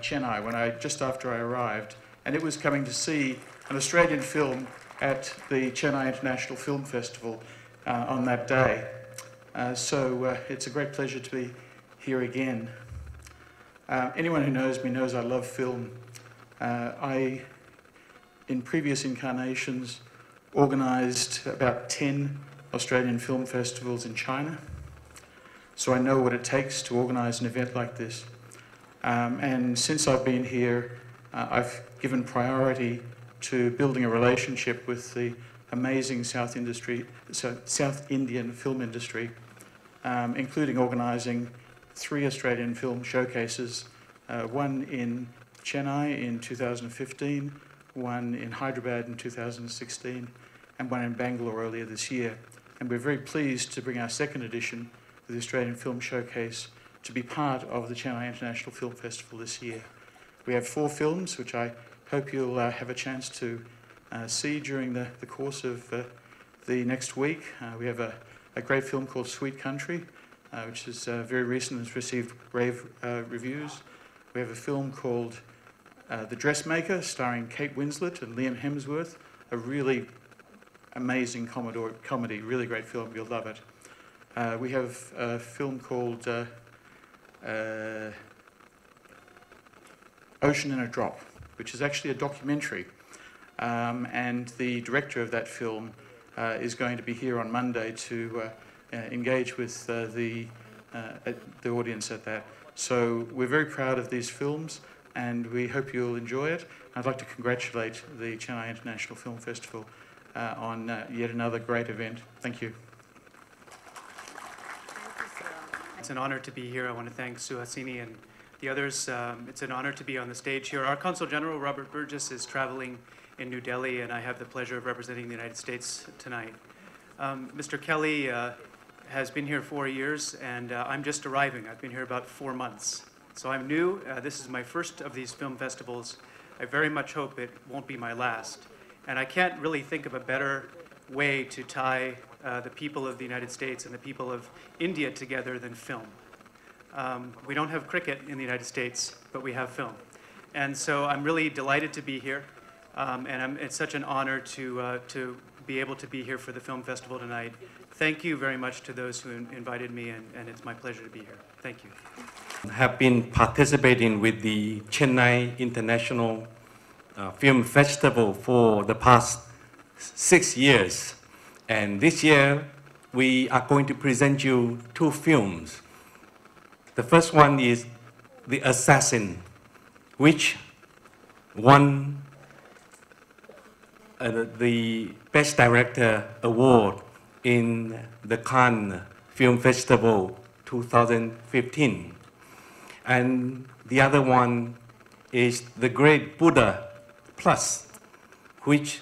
Chennai just after I arrived, and it was coming to see an Australian film at the Chennai International Film Festival on that day. So it's a great pleasure to be here again. Anyone who knows me knows I love film. In previous incarnations, organised about 10 Australian film festivals in China. So I know what it takes to organise an event like this. And since I've been here, I've given priority to building a relationship with the amazing South Indian film industry, including organising 3 Australian film showcases, one in Chennai in 2015, one in Hyderabad in 2016, and one in Bangalore earlier this year. And we're very pleased to bring our 2nd edition of the Australian Film Showcase to be part of the Chennai International Film Festival this year. We have 4 films, which I hope you'll have a chance to see during the course of the next week. We have a great film called Sweet Country, which is very recent and has received rave reviews. We have a film called The Dressmaker, starring Kate Winslet and Liam Hemsworth, a really amazing comedy, really great film, you'll love it. We have a film called Ocean in a Drop, which is actually a documentary, and the director of that film is going to be here on Monday to engage with the audience at that. So we're very proud of these films, and we hope you'll enjoy it. I'd like to congratulate the Chennai International Film Festival on yet another great event. Thank you. It's an honor to be here. I want to thank Suhasini and the others. It's an honor to be on the stage here. Our Consul General, Robert Burgess, is traveling in New Delhi, and I have the pleasure of representing the United States tonight. Mr. Kelly has been here 4 years, and I'm just arriving. I've been here about 4 months. So I'm new. This is my first of these film festivals. I very much hope it won't be my last. And I can't really think of a better way to tie the people of the United States and the people of India together than film. We don't have cricket in the United States, but we have film. And so I'm really delighted to be here. And it's such an honor to be able to be here for the film festival tonight. Thank you very much to those who invited me, and it's my pleasure to be here. Thank you. Have been participating with the Chennai International Film Festival for the past 6 years. And this year, we are going to present you 2 films. The first one is The Assassin, which won the Best Director Award in the Cannes Film Festival 2015. And the other one is The Great Buddha Plus, which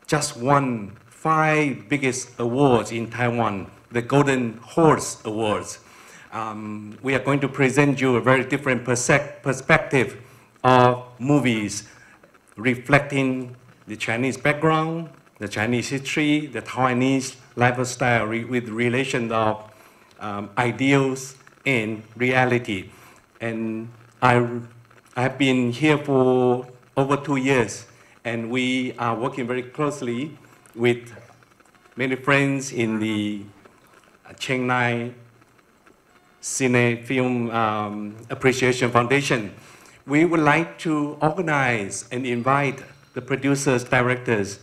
just won 5 biggest awards in Taiwan, the Golden Horse Awards. We are going to present you a very different perspective of movies reflecting the Chinese background, the Chinese history, the Taiwanese lifestyle with relation of ideals and reality. And I've been here for over 2 years, and we are working very closely with many friends in the Chennai Cine Film Appreciation Foundation. We would like to organize and invite the producers, directors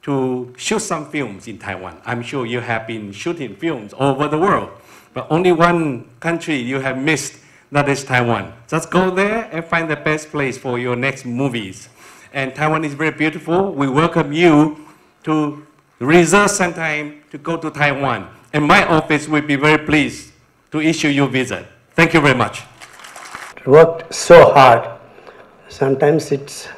to shoot some films in Taiwan. I'm sure you have been shooting films all over the world, but only one country you have missed, that is Taiwan. Just go there and find the best place for your next movies. And Taiwan is very beautiful. We welcome you to reserve some time to go to Taiwan. And my office will be very pleased to issue you a visa. Thank you very much. Worked so hard. Sometimes it's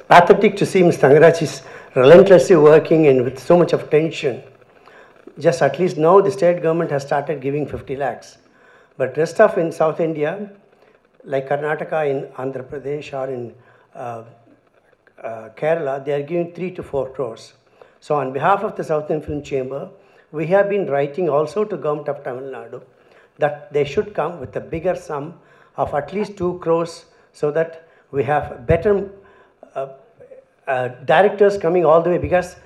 pathetic to see Mr. Thangaraj is relentlessly working and with so much of tension. Just at least now the state government has started giving 50 lakhs. But rest of in South India, like Karnataka, in Andhra Pradesh or in Kerala, they are giving 3 to 4 crores. So on behalf of the South Indian Film Chamber, we have been writing also to Government of Tamil Nadu that they should come with a bigger sum of at least 2 crores so that we have better directors coming all the way, because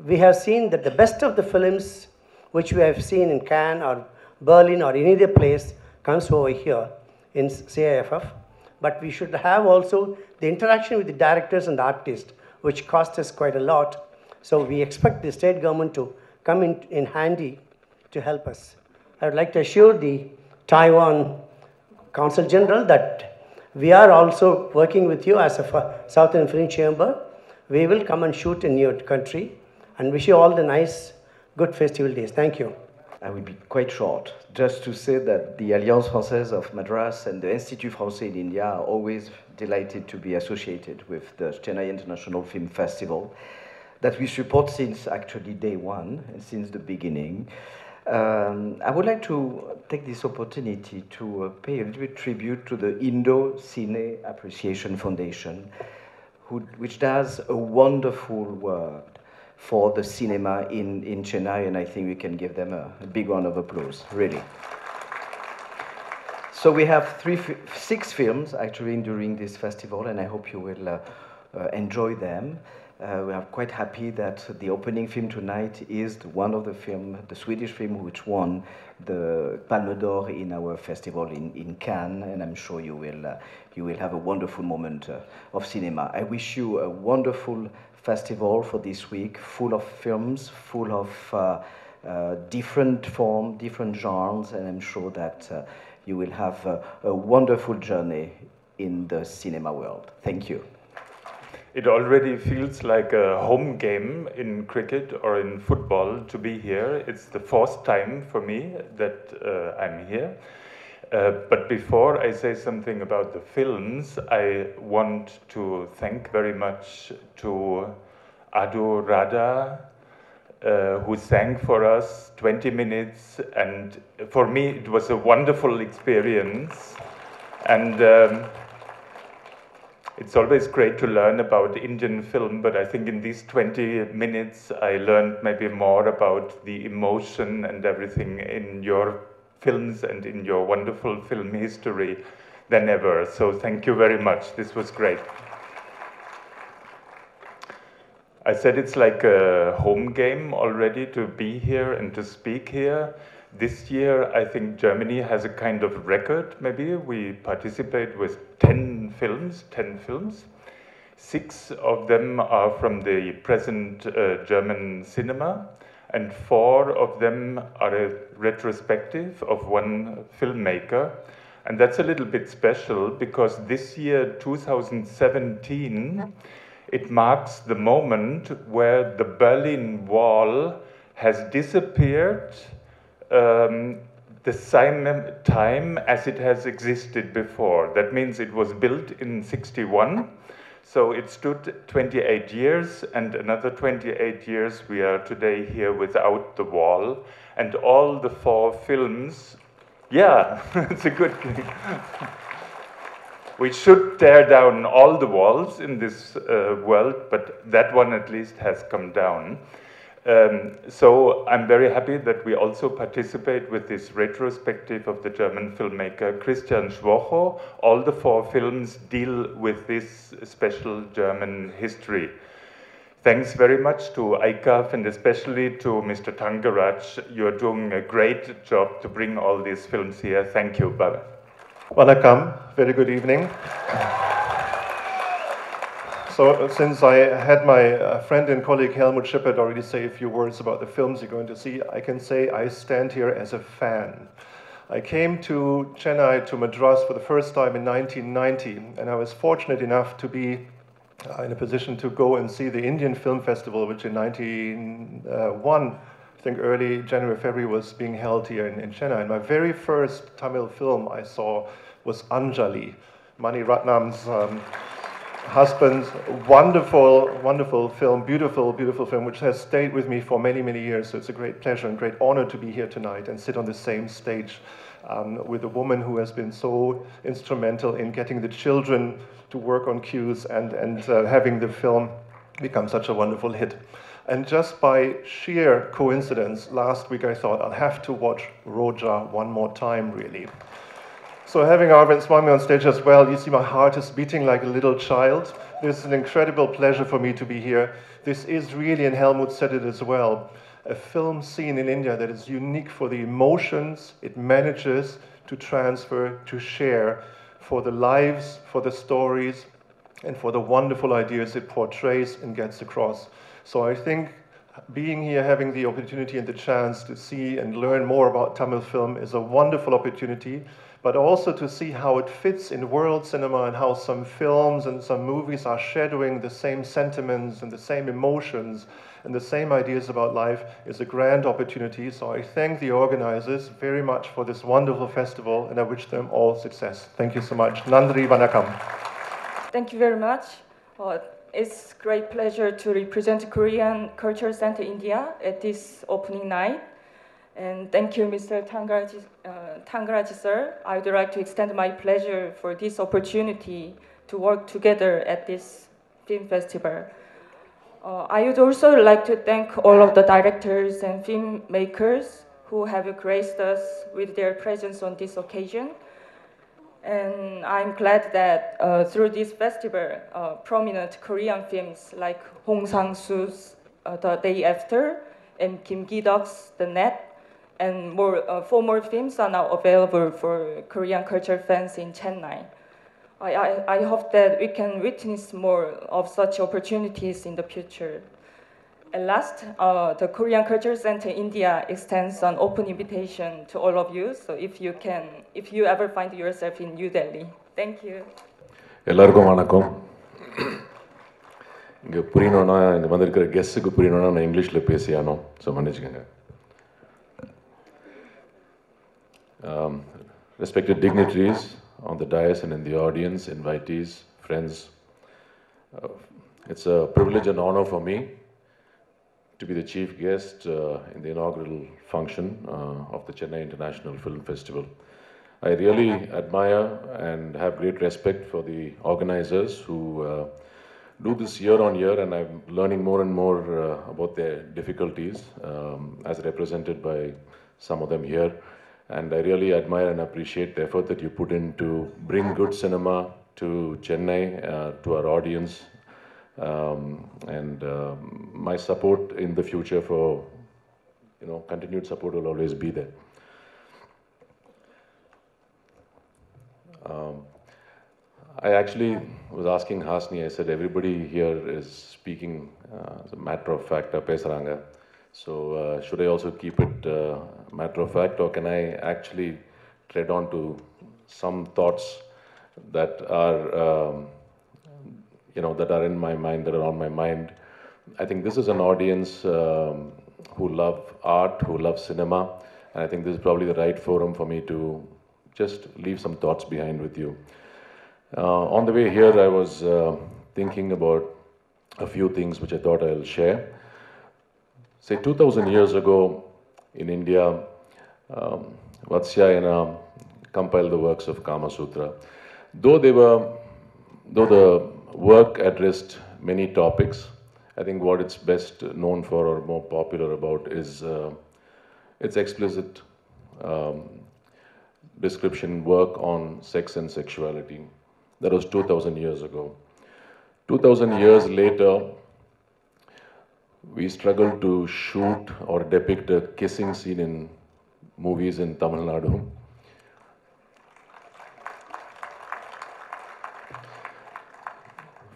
we have seen that the best of the films which we have seen in Cannes or Berlin or any other place comes over here in CIFF. But we should have also the interaction with the directors and the artists, which cost us quite a lot. So we expect the state government to come in handy to help us. I would like to assure the Taiwan Consul General that we are also working with you as a Southern Film Chamber. We will come and shoot in your country and wish you all the nice, good festival days. Thank you. I will be quite short, just to say that the Alliance Française of Madras and the Institut Français in India are always delighted to be associated with the Chennai International Film Festival, that we support since actually day one, and since the beginning. I would like to take this opportunity to pay a little bit tribute to the Indo Cine Appreciation Foundation, which does a wonderful work for the cinema in Chennai, and I think we can give them a big round of applause, really. So we have 6 films actually during this festival, and I hope you will enjoy them. We are quite happy that the opening film tonight is one of the Swedish film which won the Palme d'Or in our festival in Cannes, and I'm sure you will have a wonderful moment of cinema. I wish you a wonderful festival for this week, full of films, full of different forms, different genres, and I'm sure that you will have a wonderful journey in the cinema world. Thank you. It already feels like a home game in cricket or in football to be here. It's the 4th time for me that I'm here. But before I say something about the films, I want to thank very much to Adu Radha, who sang for us 20 minutes. And for me, it was a wonderful experience. And it's always great to learn about Indian film, but I think in these 20 minutes I learned maybe more about the emotion and everything in your films and in your wonderful film history than ever. So thank you very much. This was great. I said it's like a home game already to be here and to speak here. This year, I think Germany has a kind of record, maybe. We participate with 10 films. 6 of them are from the present German cinema, and 4 of them are a retrospective of one filmmaker. And that's a little bit special because this year, 2017, it marks the moment where the Berlin Wall has disappeared the same time as it has existed before. That means it was built in 61, so it stood 28 years, and another 28 years we are today here without the wall. And all the 4 films, yeah, it's a good thing. We should tear down all the walls in this world, but that one at least has come down. So I'm very happy that we also participate with this retrospective of the German filmmaker Christian Schwocho. All the 4 films deal with this special German history. Thanks very much to ICAF and especially to Mr. Tangaraj. You're doing a great job to bring all these films here. Thank you. Bye. Vanakkam, very good evening. So since I had my friend and colleague Helmut Schippert already say a few words about the films you're going to see, I can say I stand here as a fan. I came to Chennai, to Madras for the first time in 1990, and I was fortunate enough to be in a position to go and see the Indian Film Festival, which in 1991, I think early January, February, was being held here in Chennai. And my very first Tamil film I saw was Anjali, Mani Ratnam's husband. Wonderful, wonderful film, beautiful, beautiful film, which has stayed with me for many, many years. So it's a great pleasure and great honor to be here tonight and sit on the same stage with a woman who has been so instrumental in getting the children to work on cues and having the film become such a wonderful hit. And just by sheer coincidence, last week I thought I'll have to watch Roja one more time, really. So having Arvind Swami on stage as well, you see my heart is beating like a little child. This is an incredible pleasure for me to be here. This is really, and Helmut said it as well, a film scene in India that is unique for the emotions it manages to transfer, to share, for the lives, for the stories, and for the wonderful ideas it portrays and gets across. So I think being here, having the opportunity and the chance to see and learn more about Tamil film is a wonderful opportunity, but also to see how it fits in world cinema and how some films and some movies are shadowing the same sentiments and the same emotions and the same ideas about life is a grand opportunity. So I thank the organizers very much for this wonderful festival, and I wish them all success. Thank you so much. Nandri Vanakam. Thank you very much. It's a great pleasure to represent Korean Cultural Center India at this opening night. And thank you, Mr. Tangaraji, sir. I would like to extend my pleasure for this opportunity to work together at this film festival. I would also like to thank all of the directors and filmmakers who have graced us with their presence on this occasion. And I'm glad that through this festival, prominent Korean films like Hong Sang-soo's The Day After and Kim Ki-deok's The Net, and 4 more films are now available for Korean culture fans in Chennai. I hope that we can witness more of such opportunities in the future. And last, the Korean Culture Center India extends an open invitation to all of you. So if you ever find yourself in New Delhi, thank you. எல்லாருக்கும் வணக்கம். இங்கே புரியணும்னா இங்கே வந்திருக்கிற கெஸ்ட்டுக்கு புரியணும்னா நான் இங்கிலீஷில் பேசியானோம். So மன்னிச்சுக்கோங்க. Respected dignitaries on the dais and in the audience, invitees, friends, it's a privilege and honor for me to be the chief guest in the inaugural function of the Chennai International Film Festival. I really admire and have great respect for the organizers who do this year on year, and I'm learning more and more about their difficulties as represented by some of them here. And I really admire and appreciate the effort that you put in to bring good cinema to Chennai, to our audience. My support in the future for, continued support will always be there. I actually was asking Hasni, I said, everybody here is speaking as a matter of fact, pesaranga. So should I also keep it matter of fact, or can I actually tread on to some thoughts that are, that are in my mind, that are on my mind? I think this is an audience who love art, who love cinema, and I think this is probably the right forum for me to just leave some thoughts behind with you. On the way here, I was thinking about a few things which I thought I'll share. Say 2000 years ago in India, Vatsyayana compiled the works of Kama Sutra. Though the work addressed many topics, I think what it's best known for or more popular about is its explicit description work on sex and sexuality. That was 2000 years ago. 2000 years later, we struggle to shoot or depict a kissing scene in movies in Tamil Nadu.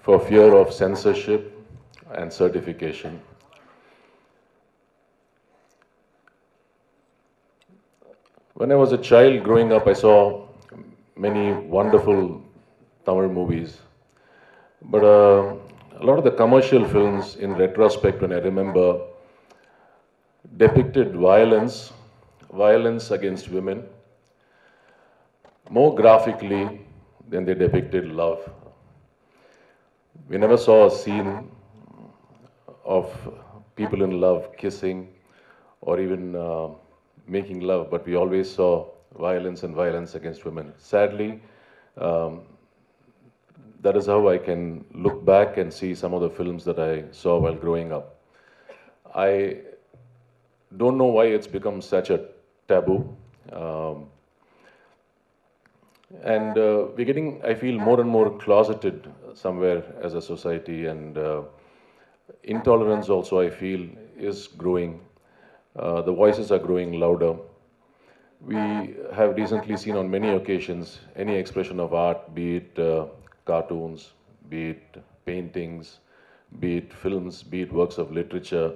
For fear of censorship and certification. When I was a child growing up, I saw many wonderful Tamil movies, but a lot of the commercial films, in retrospect, when I remember, depicted violence against women, more graphically than they depicted love. We never saw a scene of people in love kissing or even making love, but we always saw violence and violence against women. Sadly, that is how I can look back and see some of the films that I saw while growing up. I don't know why it's become such a taboo. And we're getting, I feel, more and more closeted somewhere as a society, and intolerance also, I feel, is growing. The voices are growing louder. We have recently seen on many occasions any expression of art, be it cartoons, be it paintings, be it films, be it works of literature,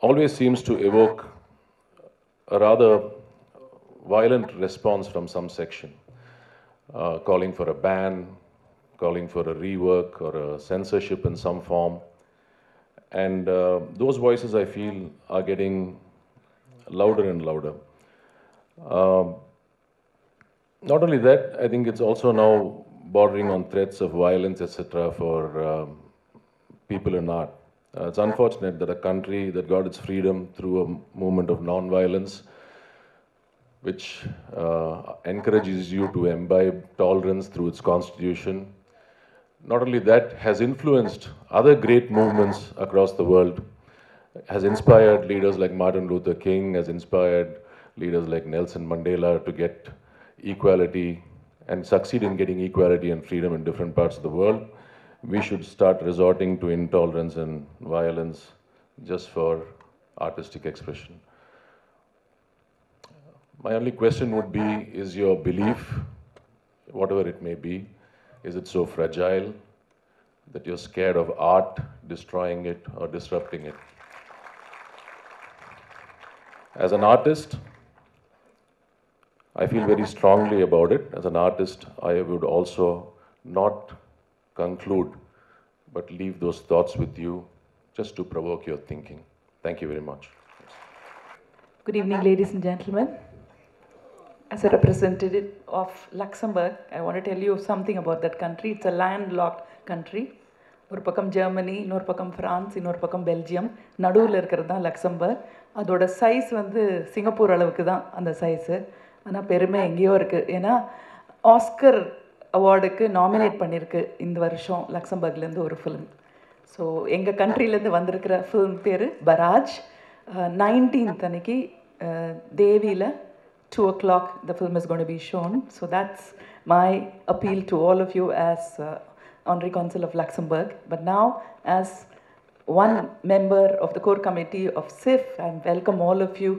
always seems to evoke a rather violent response from some section, calling for a ban, calling for a rework or a censorship in some form. And those voices, I feel, are getting louder and louder. Not only that, I think it's also now bordering on threats of violence, etc., for people in art. It's unfortunate that a country that got its freedom through a movement of non-violence, which encourages you to imbibe tolerance through its constitution, not only that, has influenced other great movements across the world, has inspired leaders like Martin Luther King, has inspired leaders like Nelson Mandela to get equality and succeed in getting equality and freedom in different parts of the world. We should start resorting to intolerance and violence just for artistic expression. My only question would be, is your belief, whatever it may be, is it so fragile that you're scared of art destroying it or disrupting it? As an artist, I feel very strongly about it. As an artist, I would also not conclude, but leave those thoughts with you just to provoke your thinking. Thank you very much. Good evening, ladies and gentlemen. As a representative of Luxembourg, I want to tell you something about that country. It's a landlocked country. ஒரு பக்கம் Germany, இன்னொரு பக்கம் France, இன்னொரு பக்கம் Belgium, நடுவில் இருக்கிறது தான் Luxembourg. அதோட சைஸ் வந்து சிங்கப்பூர் அளவுக்கு தான் அந்த சைஸு. ஆனால் பெருமை எங்கேயோ இருக்குது. ஏன்னா ஆஸ்கர் அவார்டுக்கு நாமினேட் பண்ணியிருக்கு இந்த வருஷம் லக்சம்பர்க்லேருந்து ஒரு ஃபிலிம். ஸோ எங்கள் கண்ட்ரிலேருந்து வந்திருக்கிற ஃபிலிம் பேர் பராஜ். 19th அன்னைக்கு தேவியில் 2 o'clock the film is going to be shown. So that's my appeal to all of you as Honorary Consul of Luxembourg. But now, as one member of the core committee of SIF, I welcome all of you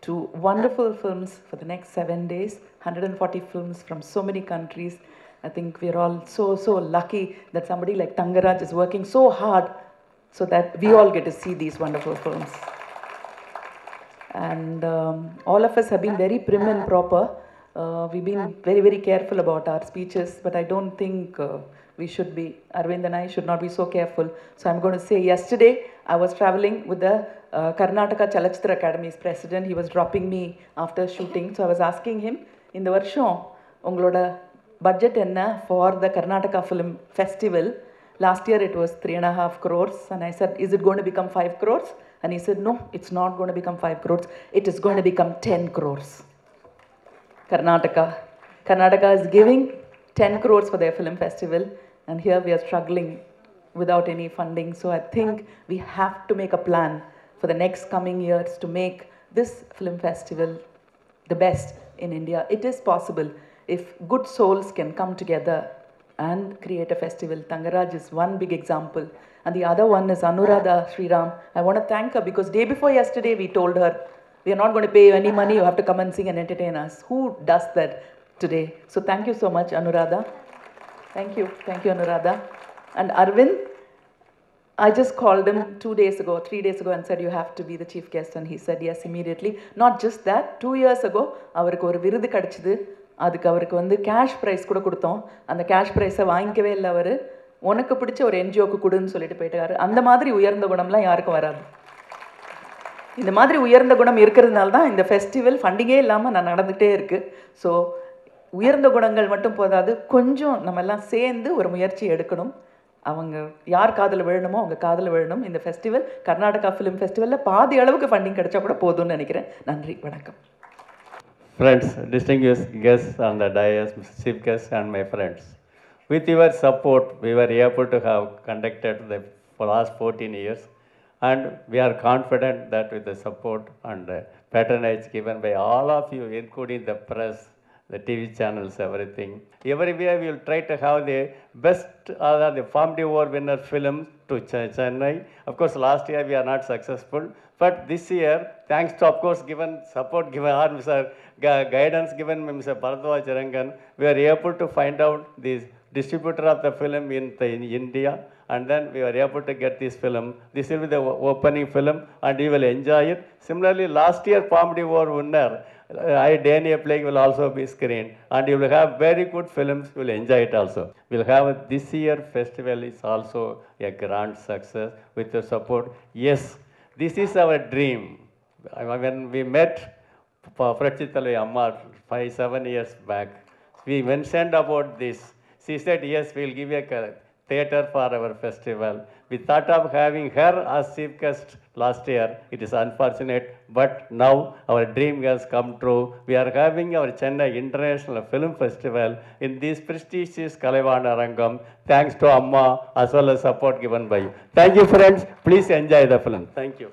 to wonderful films for the next 7 days, 140 films from so many countries. I think we're all so lucky that somebody like Tangaraj is working so hard so that we all get to see these wonderful films. And all of us have been very prim and proper. We've been very careful about our speeches, but I don't think we should be. Arvind and I should not be so careful. So I'm going to say, yesterday I was traveling with the Karnataka Chalachitra Academy's president. He was dropping me after shooting. So I was asking him, in the varsham, ungaloda budget enna for the Karnataka Film Festival? Last year it was 3.5 crores. And I said, is it going to become 5 crores? And he said, no, it's not going to become 5 crores. It is going to become 10 crores. Karnataka is giving 10 crores for their film festival. And here we are struggling without any funding. So I think we have to make a plan for the next coming years to make this film festival the best in India. It is possible if good souls can come together and create a festival. Tangaraj is one big example. And the other one is Anuradha Sriram. I want to thank her because day before yesterday we told her, we are not going to pay you any money, you have to come and sing and entertain us. Who does that today? So thank you so much, Anuradha. Thank you Anuradha. And Arvind, I just called him 3 days ago and said, you have to be the chief guest. And he said yes immediately. Not just that, 2 years ago, அவருக்கு ஒரு விருது கிடைச்சது. அதுக்கு அவருக்கு வந்து cash prize கூட கொடுத்தோம். அந்த கேஷ் ப்ரைஸை வாங்கிக்கவே இல்லை அவர். உனக்கு பிடிச்ச ஒரு என்ஜிஓக்கு கொடுன்னு சொல்லிட்டு போயிட்டாரு. அந்த மாதிரி உயர்ந்த குணம்லாம் யாருக்கும் வராது. இந்த மாதிரி உயர்ந்த குணம் இருக்கிறதுனால தான் இந்த ஃபெஸ்டிவல் ஃபண்டிங்கே இல்லாமல் நான் நடந்துகிட்டே இருக்குது. ஸோ உயர்ந்த குணங்கள் மட்டும் போதாது, கொஞ்சம் நம்ம எல்லாம் சேர்ந்து ஒரு முயற்சி எடுக்கணும். அவங்க யார் காதில் விழணுமோ அவங்க காதில் விழணும். இந்த ஃபெஸ்டிவல் கர்நாடகா ஃபிலிம் ஃபெஸ்டிவலில் பாதி அளவுக்கு ஃபண்டிங் கிடைச்சா கூட போதும்னு நினைக்கிறேன். நன்றி, வணக்கம். Friends, distinguished guests on the dais, chief guests and my friends. With your support, we were able to have conducted for the last 14 years. And we are confident that with the support and patronage given by all of you, including the press the TV channels, everything. Everywhere we will try to have the best or the Palme d'Or winner film to Chennai. Of course, last year we are not successful, but this year, thanks to, of course, given support, given our Mr. Guidance given by Mr. Bharadwaj Rangan, we are able to find out the distributor of the film in India, and then we were able to get this film. This will be the opening film, and you will enjoy it. Similarly, last year Palme d'Or winner, Daniel Plague will also be screened, and you will have very good films. You will enjoy it also. We'll have this year festival is also a grand success with your support. Yes, this is our dream. When we met Prachitale Amma 5-7 years back, we mentioned about this. She said, yes, we'll give a theater for our festival. We thought of having her as chief guest last year. It is unfortunate, but now our dream has come true. We are having our Chennai International Film Festival in this prestigious Kalavana Rangam, thanks to Amma as well as support given by you. Thank you, friends. Please enjoy the film. Thank you.